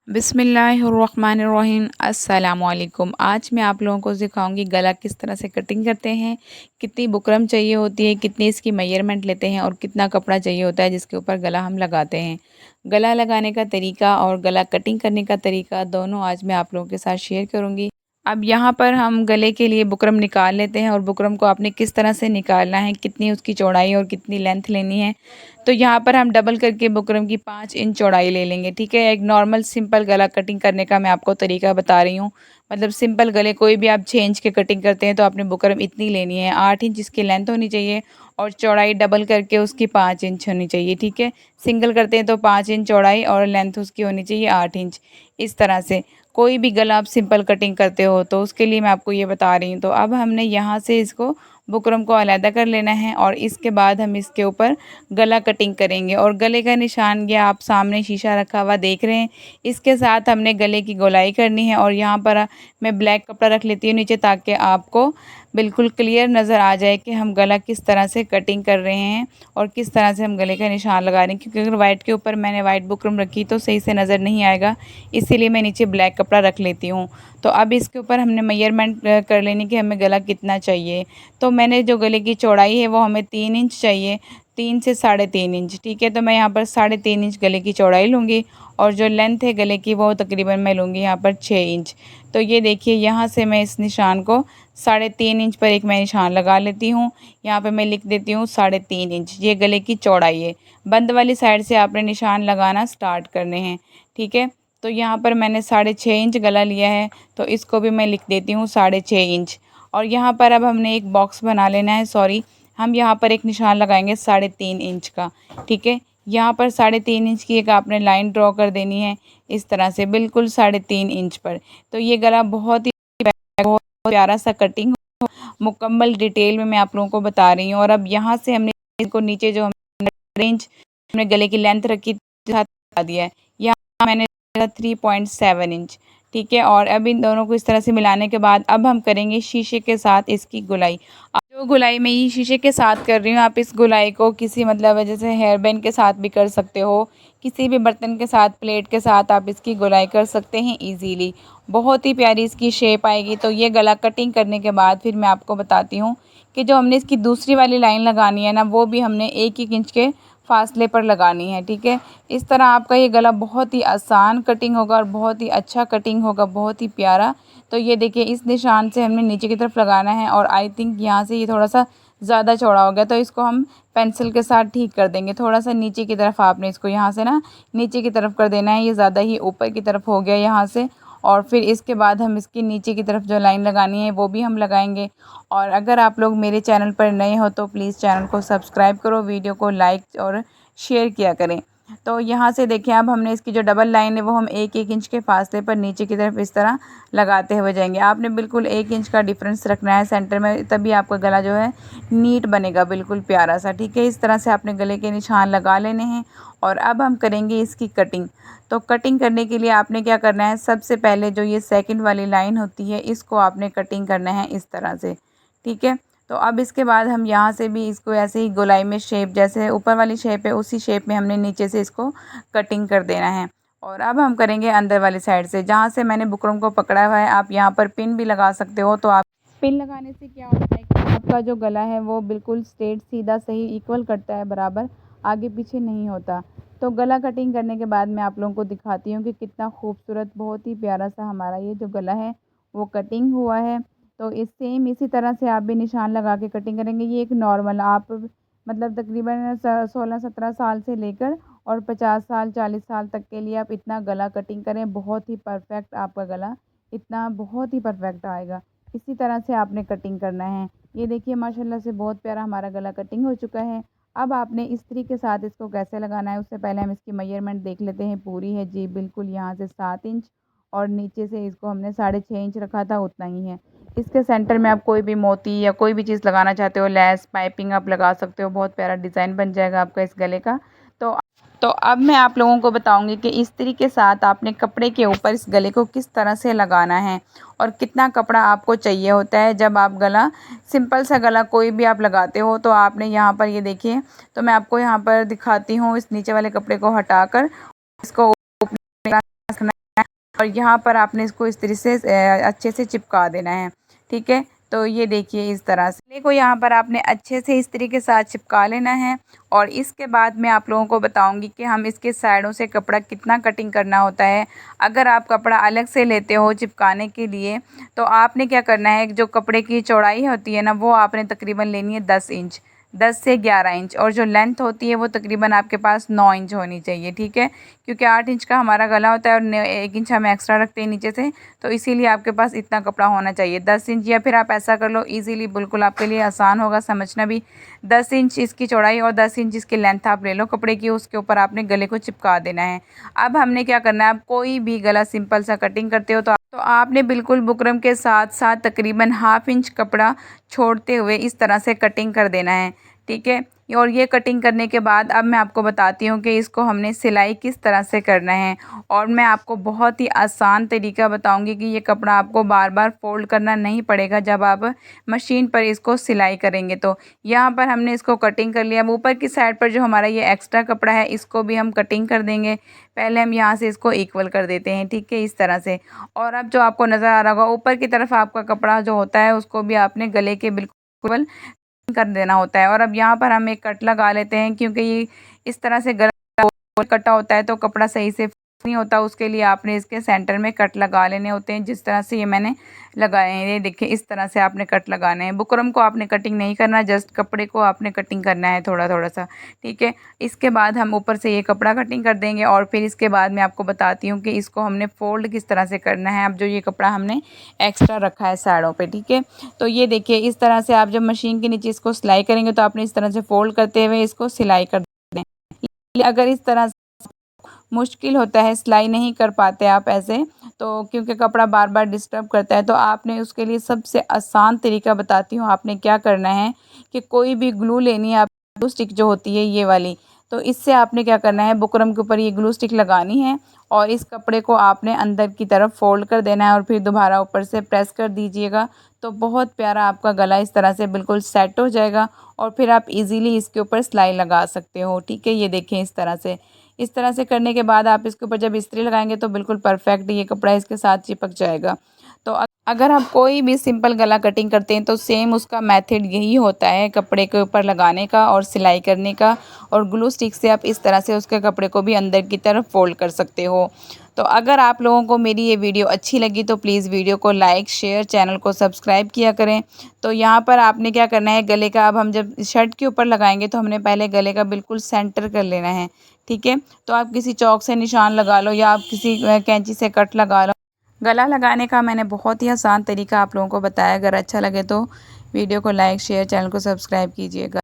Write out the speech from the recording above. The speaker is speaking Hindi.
बिस्मिल्लाहिर्रहमानिर्रहीम अस्सलामुअलैकुम। आज मैं आप लोगों को सिखाऊंगी गला किस तरह से कटिंग करते हैं, कितनी बुकरम चाहिए होती है, कितनी इसकी मेजरमेंट लेते हैं और कितना कपड़ा चाहिए होता है जिसके ऊपर गला हम लगाते हैं। गला लगाने का तरीका और गला कटिंग करने का तरीका दोनों आज मैं आप लोगों के साथ शेयर करूँगी। अब यहाँ पर हम गले के लिए बुकरम निकाल लेते हैं और बुकरम को आपने किस तरह से निकालना है, कितनी उसकी चौड़ाई और कितनी लेंथ लेनी है। तो यहाँ पर हम डबल करके बुकरम की 5 इंच चौड़ाई ले लेंगे। ठीक है, एक नॉर्मल सिंपल गला कटिंग करने का मैं आपको तरीका बता रही हूँ। मतलब सिंपल गले कोई भी आप 6 इंच के कटिंग करते हैं तो आपने बुकरम इतनी लेनी है, 8 इंच इसकी लेंथ होनी चाहिए और चौड़ाई डबल करके उसकी 5 इंच होनी चाहिए। ठीक है, सिंगल करते हैं तो 5 इंच चौड़ाई और लेंथ उसकी होनी चाहिए 8 इंच। इस तरह से कोई भी गला आप सिंपल कटिंग करते हो तो उसके लिए मैं आपको ये बता रही हूँ। तो अब हमने यहाँ से इसको बुकरम को अलहदा कर लेना है और इसके बाद हम इसके ऊपर गला कटिंग करेंगे। और गले का निशान ये आप सामने शीशा रखा हुआ देख रहे हैं, इसके साथ हमने गले की गोलाई करनी है। और यहाँ पर मैं ब्लैक कपड़ा रख लेती हूँ नीचे ताकि आपको बिल्कुल क्लियर नज़र आ जाए कि हम गला किस तरह से कटिंग कर रहे हैं और किस तरह से हम गले का निशान लगा रहे हैं। क्योंकि अगर वाइट के ऊपर मैंने वाइट बुकरम रखी तो सही से नज़र नहीं आएगा, इसीलिए मैं नीचे ब्लैक कपड़ा रख लेती हूँ। तो अब इसके ऊपर हमने मेजरमेंट कर लेनी कि हमें गला कितना चाहिए। तो मैंने जो गले की चौड़ाई है वो हमें 3 इंच चाहिए, 3 से 3.5 इंच। ठीक है, तो मैं यहाँ पर 3.5 इंच गले की चौड़ाई लूँगी और जो लेंथ है गले की वो तकरीबन मैं लूँगी यहाँ पर 6 इंच। तो ये देखिए यहाँ से मैं इस निशान को 3.5 इंच पर एक मैं निशान लगा लेती हूँ। यहाँ पे मैं लिख देती हूँ 3.5 इंच, ये गले की चौड़ाई है। बंद वाली साइड से आपने निशान लगाना स्टार्ट करने हैं। ठीक है, तो यहाँ पर मैंने 6.5 इंच गला लिया है तो इसको भी मैं लिख देती हूँ 6.5 इंच। और यहाँ पर अब हमने एक बॉक्स बना लेना है, सॉरी हम यहाँ पर एक निशान लगाएंगे 3.5 इंच का। ठीक है, यहाँ पर 3.5 इंच की एक आपने लाइन ड्रॉ कर देनी है इस तरह से बिल्कुल 3.5 इंच पर। तो ये गला बहुत ही प्यारा सा कटिंग मुकम्मल डिटेल में मैं आप लोगों को बता रही हूँ। और अब यहाँ से हमने इसको नीचे जो हमने रेंज हमने गले की लेंथ रखी बता दिया है, यहाँ मैंने 3.7 इंच। ठीक है, और अब इन दोनों को इस तरह से मिलाने के बाद अब हम करेंगे शीशे के साथ इसकी गुलाई। अब जो गुलाई मैं ये शीशे के साथ कर रही हूँ, आप इस गुलाई को किसी मतलब जैसे हेयर बैंड के साथ भी कर सकते हो, किसी भी बर्तन के साथ, प्लेट के साथ आप इसकी गुलाई कर सकते हैं इजीली। बहुत ही प्यारी इसकी शेप आएगी। तो ये गला कटिंग करने के बाद फिर मैं आपको बताती हूँ कि जो हमने इसकी दूसरी वाली लाइन लगानी है ना, वो भी हमने 1-1 इंच के फासले पर लगानी है। ठीक है, इस तरह आपका ये गला बहुत ही आसान कटिंग होगा और बहुत ही अच्छा कटिंग होगा, बहुत ही प्यारा। तो ये देखिए इस निशान से हमने नीचे की तरफ लगाना है और आई थिंक यहाँ से ये थोड़ा सा ज़्यादा चौड़ा हो गया तो इसको हम पेंसिल के साथ ठीक कर देंगे। थोड़ा सा नीचे की तरफ आपने इसको यहाँ से ना नीचे की तरफ कर देना है, ये ज़्यादा ही ऊपर की तरफ हो गया यहाँ से। और फिर इसके बाद हम इसकी नीचे की तरफ जो लाइन लगानी है वो भी हम लगाएंगे। और अगर आप लोग मेरे चैनल पर नए हो तो प्लीज़ चैनल को सब्सक्राइब करो, वीडियो को लाइक और शेयर किया करें। तो यहाँ से देखिए अब हमने इसकी जो डबल लाइन है वो हम 1-1 इंच के फासले पर नीचे की तरफ इस तरह लगाते हुए जाएंगे। आपने बिल्कुल 1 इंच का डिफरेंस रखना है सेंटर में, तभी आपका गला जो है नीट बनेगा, बिल्कुल प्यारा सा। ठीक है, इस तरह से आपने गले के निशान लगा लेने हैं। और अब हम करेंगे इसकी कटिंग। तो कटिंग करने के लिए आपने क्या करना है, सबसे पहले जो ये सेकंड वाली लाइन होती है इसको आपने कटिंग करना है इस तरह से। ठीक है, तो अब इसके बाद हम यहाँ से भी इसको ऐसे ही गोलाई में शेप, जैसे ऊपर वाली शेप है उसी शेप में हमने नीचे से इसको कटिंग कर देना है। और अब हम करेंगे अंदर वाली साइड से, जहाँ से मैंने बुकरम को पकड़ा हुआ है आप यहाँ पर पिन भी लगा सकते हो। तो आप पिन लगाने से क्या होता है कि आपका जो गला है वो बिल्कुल स्ट्रेट सीधा सही इक्वल कटता है, बराबर आगे पीछे नहीं होता। तो गला कटिंग करने के बाद मैं आप लोगों को दिखाती हूँ कि कितना खूबसूरत, बहुत ही प्यारा सा हमारा ये जो गला है वो कटिंग हुआ है। तो इस सेम इसी तरह से आप भी निशान लगा के कटिंग करेंगे। ये एक नॉर्मल आप मतलब तकरीबन 16-17 साल से लेकर और 50 साल 40 साल तक के लिए आप इतना गला कटिंग करें, बहुत ही परफेक्ट आपका गला इतना बहुत ही परफेक्ट आएगा। इसी तरह से आपने कटिंग करना है। ये देखिए माशाल्लाह से बहुत प्यारा हमारा गला कटिंग हो चुका है। अब आपने इस्त्री के साथ इसको कैसे लगाना है उससे पहले हम इसकी मेजरमेंट देख लेते हैं। पूरी है जी बिल्कुल यहाँ से 7 इंच और नीचे से इसको हमने 6.5 इंच रखा था, उतना ही है। इसके सेंटर में आप कोई भी मोती या कोई भी चीज़ लगाना चाहते हो, लेस पाइपिंग आप लगा सकते हो, बहुत प्यारा डिज़ाइन बन जाएगा आपका इस गले का। तो तो अब मैं आप लोगों को बताऊंगी कि इस्त्री के साथ आपने कपड़े के ऊपर इस गले को किस तरह से लगाना है और कितना कपड़ा आपको चाहिए होता है। जब आप गला सिंपल सा गला कोई भी आप लगाते हो तो आपने यहाँ पर ये देखिए, तो मैं आपको यहाँ पर दिखाती हूँ, इस नीचे वाले कपड़े को हटाकर इसको और यहाँ पर आपने इसको इस तरह से अच्छे से चिपका देना है। ठीक है, तो ये देखिए इस तरह से गले को यहाँ पर आपने अच्छे से इस तरीके के साथ चिपका लेना है। और इसके बाद मैं आप लोगों को बताऊंगी कि हम इसके साइडों से कपड़ा कितना कटिंग करना होता है। अगर आप कपड़ा अलग से लेते हो चिपकाने के लिए तो आपने क्या करना है, जो कपड़े की चौड़ाई होती है ना, वो आपने तकरीबन लेनी है 10 इंच, 10 से 11 इंच, और जो लेंथ होती है वो तकरीबन आपके पास 9 इंच होनी चाहिए। ठीक है, क्योंकि 8 इंच का हमारा गला होता है और 1 इंच हम एक्स्ट्रा रखते हैं नीचे से, तो इसीलिए आपके पास इतना कपड़ा होना चाहिए 10 इंच। या फिर आप ऐसा कर लो इजीली, बिल्कुल आपके लिए आसान होगा समझना भी। 10 इंच इसकी चौड़ाई और 10 इंच इसकी लेंथ आप ले लो कपड़े की, उसके ऊपर आपने गले को चिपका देना है। अब हमने क्या करना है, आप कोई भी गला सिंपल सा कटिंग करते हो तो आपने बिल्कुल बुकरम के साथ साथ तकरीबन हाफ इंच कपड़ा छोड़ते हुए इस तरह से कटिंग कर देना है। ठीक है, और ये कटिंग करने के बाद अब मैं आपको बताती हूँ कि इसको हमने सिलाई किस तरह से करना है। और मैं आपको बहुत ही आसान तरीका बताऊँगी कि ये कपड़ा आपको बार बार फोल्ड करना नहीं पड़ेगा जब आप मशीन पर इसको सिलाई करेंगे। तो यहाँ पर हमने इसको कटिंग कर लिया। अब ऊपर की साइड पर जो हमारा ये एक्स्ट्रा कपड़ा है इसको भी हम कटिंग कर देंगे। पहले हम यहाँ से इसको इक्वल कर देते हैं। ठीक है, इस तरह से। और अब जो आपको नज़र आ रहा होगा ऊपर की तरफ आपका कपड़ा जो होता है उसको भी आपने गले के बिल्कुल कर देना होता है। और अब यहाँ पर हम एक कट लगा लेते हैं, क्योंकि ये इस तरह से गला कटा होता है तो कपड़ा सही से नहीं होता, उसके लिए आपने इसके सेंटर में कट लगा लेने होते हैं। जिस तरह से ये मैंने लगाए हैं, ये देखिए इस तरह से आपने कट लगाने हैं। बुकरम को आपने कटिंग नहीं करना, जस्ट कपड़े को आपने कटिंग करना है थोड़ा थोड़ा सा। ठीक है, इसके बाद हम ऊपर से ये कपड़ा कटिंग कर देंगे और फिर इसके बाद मैं आपको बताती हूँ कि इसको हमने फोल्ड किस तरह से करना है। अब जो ये कपड़ा हमने एक्स्ट्रा रखा है साइडों पे, ठीक है, तो ये देखिए इस तरह से आप जब मशीन के नीचे इसको सिलाई करेंगे तो आपने इस तरह से फोल्ड करते हुए इसको सिलाई कर दें। अगर इस तरह मुश्किल होता है, सिलाई नहीं कर पाते आप ऐसे, तो क्योंकि कपड़ा बार बार डिस्टर्ब करता है, तो आपने उसके लिए सबसे आसान तरीका बताती हूँ। आपने क्या करना है कि कोई भी ग्लू लेनी है, आप ग्लू स्टिक जो होती है ये वाली, तो इससे आपने क्या करना है, बुकरम के ऊपर ये ग्लू स्टिक लगानी है और इस कपड़े को आपने अंदर की तरफ फोल्ड कर देना है और फिर दोबारा ऊपर से प्रेस कर दीजिएगा। तो बहुत प्यारा आपका गला इस तरह से बिल्कुल सेट हो जाएगा और फिर आप इजीली इसके ऊपर सिलाई लगा सकते हो। ठीक है, ये देखें इस तरह से। इस तरह से करने के बाद आप इसके ऊपर जब इस्त्री लगाएंगे तो बिल्कुल परफेक्ट ये कपड़ा इसके साथ चिपक जाएगा। तो अगर आप कोई भी सिंपल गला कटिंग करते हैं तो सेम उसका मेथड यही होता है, कपड़े के ऊपर लगाने का और सिलाई करने का, और ग्लू स्टिक से आप इस तरह से उसके कपड़े को भी अंदर की तरफ फोल्ड कर सकते हो। तो अगर आप लोगों को मेरी ये वीडियो अच्छी लगी तो प्लीज़ वीडियो को लाइक, शेयर, चैनल को सब्सक्राइब किया करें। तो यहाँ पर आपने क्या करना है, गले का अब हम जब शर्ट के ऊपर लगाएंगे तो हमने पहले गले का बिल्कुल सेंटर कर लेना है। ठीक है, तो आप किसी चौक से निशान लगा लो या आप किसी कैंची से कट लगा लो। गला लगाने का मैंने बहुत ही आसान तरीका आप लोगों को बताया। अगर अच्छा लगे तो वीडियो को लाइक, शेयर, चैनल को सब्सक्राइब कीजिएगा।